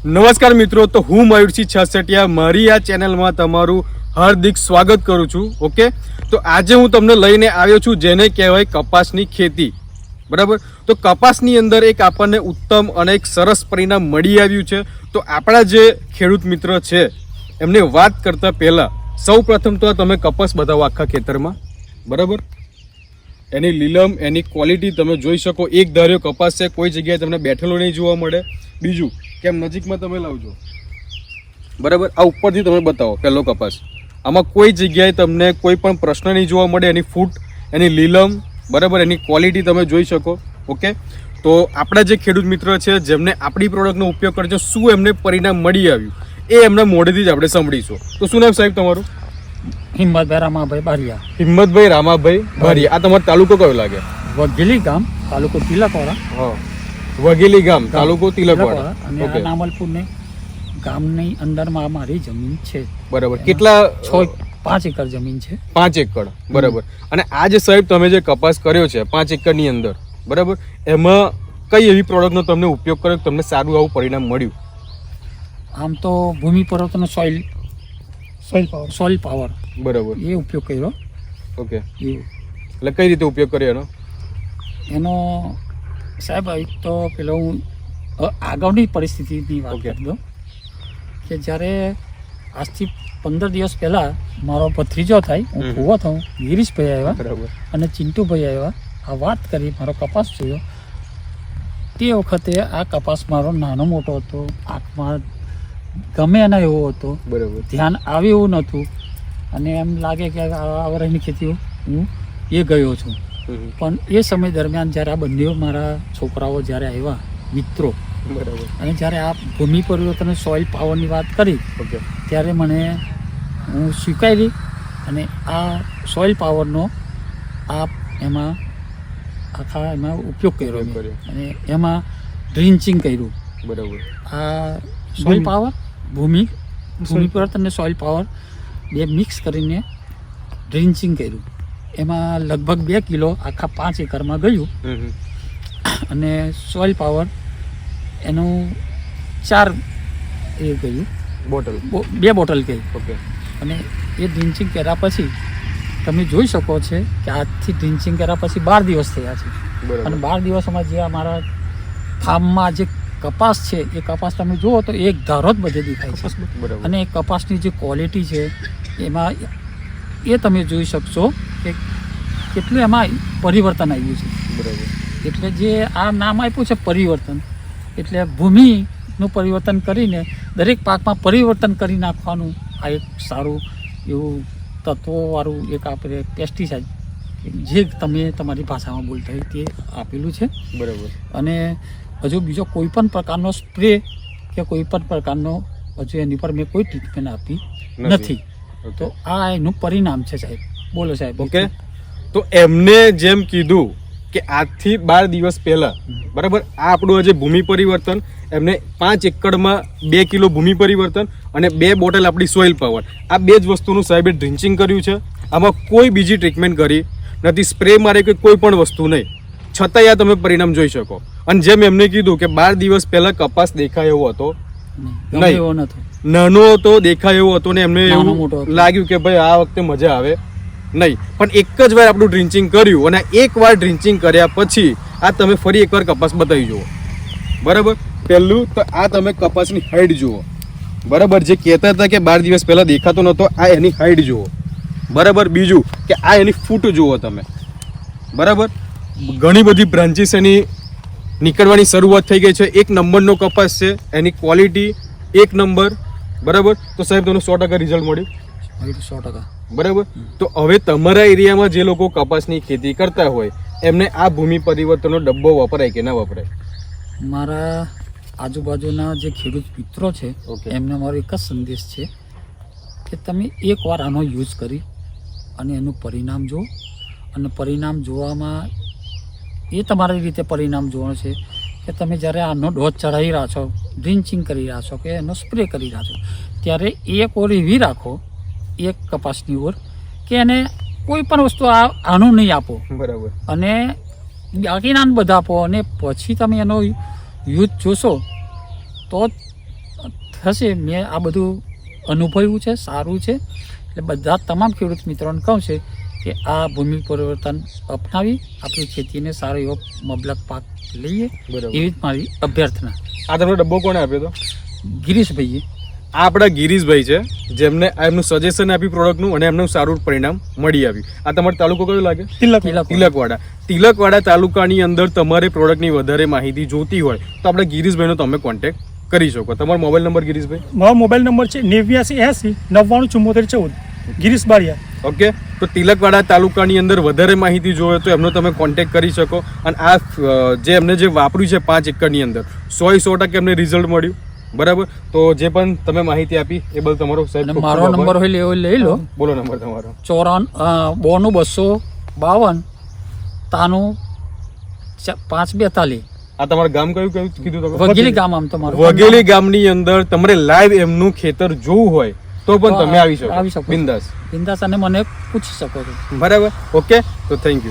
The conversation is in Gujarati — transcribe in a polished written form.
નમસ્કાર મિત્રો, તો હું મયુરસિંહ છસટિયા મારી આ ચેનલમાં તમારું હાર્દિક સ્વાગત કરું છું. ઓકે, તો આજે હું તમને લઈને આવ્યો છું જેને કહેવાય કપાસની ખેતી. બરાબર, તો કપાસની અંદર એક આપણને ઉત્તમ અને એક સરસ પરિણામ મળી આવ્યું છે. તો આપણા જે ખેડૂત મિત્ર છે એમને વાત કરતા પહેલા સૌ પ્રથમ તો તમે કપાસ બતાવો આખા ખેતરમાં. બરાબર, એની લીલમ, એની ક્વોલિટી તમે જોઈ શકો. એક ધાર્યો કપાસ છે, કોઈ જગ્યાએ તમને બેઠેલો નહીં જોવા મળે. બીજું કેમ નજીકમાં તમે લાવજો. બરાબર, આ ઉપરથી તમે બતાવો પહેલો કપાસ. આમાં કોઈ જગ્યાએ તમને કોઈ પણ પ્રશ્ન નહીં જોવા મળે. એની ફૂટ, એની લીલમ, બરાબર, એની ક્વોલિટી તમે જોઈ શકો. ઓકે, તો આપણા જે ખેડૂત મિત્ર છે જેમને આપણી પ્રોડક્ટનો ઉપયોગ કરજો, શું એમને પરિણામ મળી આવ્યું એ એમના મોઢેથી જ આપણે સાંભળીશું. તો શું નામ સાહેબ તમારું? હિંમતભાઈ રામાભાઈ બારિયા. હિંમતભાઈ રામાભાઈ બારિયા. આ તમારો તાલુકો કયો લાગે? વઘેલી ગામ, તાલુકો તિલકવાડા. હા, વઘેલી ગામ, તાલુકો તિલકવાડા. અને આ નામલપુર ને ગામની અંદરમાં મારી જમીન છે. બરાબર, કેટલા? 5 એકર જમીન છે. 5 એકર. બરાબર, અને આ જે સાહેબ તમે જે કપાસ કર્યો છે 5 એકરની અંદર, બરાબર, એમાં કઈ એવી પ્રોડક્ટનો તમને ઉપયોગ કર્યો તમને સારું આવું પરિણામ મળ્યું? આમ તો ભૂમિ પર્વતનો સોઇલ પાવર, બરાબર, એ ઉપયોગ કર્યો. ઓકે, એવું એટલે કઈ રીતે ઉપયોગ કર્યો એનો સાહેબ? એક તો પેલો હું આગળની પરિસ્થિતિની વાત Okay. કરી દઉં કે જ્યારે આજથી 15 દિવસ પહેલાં મારો ભત્રીજો થાય, હું હમ. ફુવો થઉં, ગિરીશભાઈ આવ્યા બરાબર, અને ચિંટુભાઈ આવ્યા. આ વાત કરી, મારો કપાસ જોયો. તે વખતે આ કપાસ મારો નાનો મોટો હતો, આંખમાં ગમે એના એવો હતો, બરાબર, ધ્યાન આવે એવું નહોતું. અને એમ લાગે કે આ વર્ષની ખેતી હું એ ગયો છું. પણ એ સમય દરમિયાન જ્યારે આ બંને મારા છોકરાઓ જ્યારે આવ્યા, મિત્રો, બરાબર, અને જ્યારે આ ભૂમિ પરિવર્તન સોઇલ પાવરની વાત કરી, ઓકે, ત્યારે મને હું સ્વીકારી અને આ સોઇલ પાવરનો એમાં ઉપયોગ કર્યો મેં. અને એમાં ડ્રિન્ચિંગ કર્યું. બરાબર, આ સોઇલ પાવર, ભૂમિ પરિવર્તન અને સોઇલ પાવર બે મિક્સ કરીને ડ્રિન્ચિંગ કર્યું. એમાં લગભગ 2 કિલો આખા 5 એકરમાં ગયું. અને સોઇલ પાવર એનું 4 એ ગયું, બોટલ. 2 બોટલ ગઈ. ઓકે, અને એ ડ્રિન્ચિંગ કર્યા પછી તમે જોઈ શકો છો કે આજથી ડ્રિન્ચિંગ કર્યા પછી 12 દિવસ થયા છે. અને બરાબર, 12 દિવસમાં જે અમારા ફાર્મમાં જે કપાસ છે એ કપાસ તમે જુઓ તો એક ધારો જ બધે દેખાય છે. બરાબર, અને એ કપાસની જે ક્વોલિટી છે એમાં એ તમે જોઈ શકશો કે કેટલું એમાં પરિવર્તન આવ્યું છે. બરાબર, એટલે જે આ નામ આપ્યું છે પરિવર્તન, એટલે ભૂમિનું પરિવર્તન કરીને દરેક પાકમાં પરિવર્તન કરી નાખવાનું આ એક સારું એવું તત્વોવાળું એક આપણે પેસ્ટિસાઇડ, જે તમે તમારી ભાષામાં બોલતા હોય તે આપેલું છે. બરાબર, અને હજુ બીજો કોઈ પણ પ્રકારનો સ્પ્રે કે કોઈ પણ પ્રકારનો હજુ એની પર મેં કોઈ ટ્રીટમેન્ટ આપી નથી. તો આ એનું પરિણામ છે સાહેબ. બોલો સાહેબ. ઓકે, તો એમને જેમ કીધું કે આજથી 12 દિવસ પહેલા, બરાબર, આ આપણું જે ભૂમિ પરિવર્તન, એમને 5 એકડમાં 2 કિલો ભૂમિ પરિવર્તન અને 2 બોટલ આપણી સોઇલ પાવર, આ 2 જ વસ્તુનું સાહેબે ડ્રિન્ચિંગ કર્યું છે. આમાં કોઈ બીજી ટ્રીટમેન્ટ કરી નથી, સ્પ્રે મારે કે કોઈ પણ વસ્તુ નહીં, છતાંય આ તમે પરિણામ જોઈ શકો. અને જેમ એમને કીધું કે 12 દિવસ પહેલા કપાસ દેખાય એવો હતો નહીં, એવો નતો, નાનો હતો, દેખાય એવો હતો, ને એમને નાનો એવું મોટો હતો. લાગ્યું કે ભાઈ આ વખતે મજા આવે નહીં. પણ એક જ વાર આપણું ડ્રિન્ચિંગ કર્યું, અને એક વાર ડ્રિન્ચિંગ કર્યા પછી આ તમે ફરી એકવાર કપાસ બતાવી જુઓ. બરાબર, પહેલું તો આ તમે કપાસની હાઈટ જુઓ. બરાબર, જે કહેતા હતા કે 12 દિવસ પહેલા દેખાતો નહોતો, આ એની હાઈટ જુઓ. બરાબર, બીજું કે આ એની ફૂટ જુઓ તમે. બરાબર, ઘણી બધી બ્રાન્ચીસ એની નીકળવાની શરૂઆત થઈ ગઈ છે. 1 નંબરનો કપાસ છે, એની ક્વોલિટી 1 નંબર. બરાબર, તો સાહેબ તમને 100% રિઝલ્ટ મળ્યું. 100%. બરાબર, તો હવે તમારા એરિયામાં જે લોકો કપાસની ખેતી કરતા હોય એમને આ ભૂમિ પરિવર્તનનો ડબ્બો વપરાય કે ના વપરાય? મારા આજુબાજુના જે ખેડૂત મિત્રો છે Okay. એમને મારો એક જ સંદેશ છે કે તમે એકવાર આનો યુઝ કરી અને એનું પરિણામ જુઓ. અને પરિણામ જોવામાં એ તમારી રીતે પરિણામ જોવાનું છે કે તમે જ્યારે આનો ડોઝ ચડાવી રહ્યા છો, ડ્રિન્ચિંગ કરી રહ્યા છો કે એનો સ્પ્રે કરી રહ્યા છો, ત્યારે એક ઓર એવી રાખો, એક કપાસની ઓર, કે એને કોઈ પણ વસ્તુ આનું નહીં આપો. બરાબર, અને બાકીના બધા આપો. અને પછી તમે એનો યુઝ જોશો તો થશે. મેં આ બધું અનુભવ્યું છે, સારું છે. એટલે બધા તમામ ખેડૂત મિત્રોને કહું છે કે આ ભૂમિ પરિવર્તન અપનાવી આપણી ખેતીને સારો એવો મબલક પાક લઈએ, બરાબર. એવી જ મારી અભ્યર્થના. આ તમને ડબ્બો કોણે આપ્યો હતો? ગિરીશભાઈએ. આ આપણા ગિરીશભાઈ છે, જેમને આ એમનું સજેશન આપ્યું પ્રોડક્ટનું અને એમનું સારું પરિણામ મળી આવ્યું. આ તમારો તાલુકો કયો લાગે? તિલકવાડા. તિલકવાડા તાલુકાની અંદર તમારે પ્રોડક્ટની વધારે માહિતી જોતી હોય તો આપણે ગિરીશભાઈનો તમે કોન્ટેક્ટ કરી શકો. તમારો મોબાઈલ નંબર ગિરીશભાઈ? મારો મોબાઈલ નંબર છે 8980 ગિરીશ બારિયા. ઓકે, તો તિલકવાડા તાલુકાની અંદર વધારે માહિતી જોઈએ તો એમનો તમે કોન્ટેક્ટ કરી શકો. અને આ જે એમને જે વાપર્યું છે 5 એકરની અંદર 100% એમને રિઝલ્ટ મળ્યું. બરાબર. તો જે પણ તમે માહિતી આપી એ બદલ તમારો સાહેબ અને ખૂબ મારો ખૂબ આભાર. નંબર હોય એવો લઈ લો. બોલો નંબર તમારો. 9252 તાનું 542. આ તમારું ગામ કયું કયું કીધું તમે? વગેલી ગામ આમ તમારું. વઘેલી ગામની અંદર તમારે લાઈવ એમનું ખેતર જોવું હોય તો પણ તમે આવી આવી શકો શકો. બિંદાસ. બિંદાસ અને મને પૂછી શકો છો. બરાબર. ઓકે, તો થેન્ક યુ.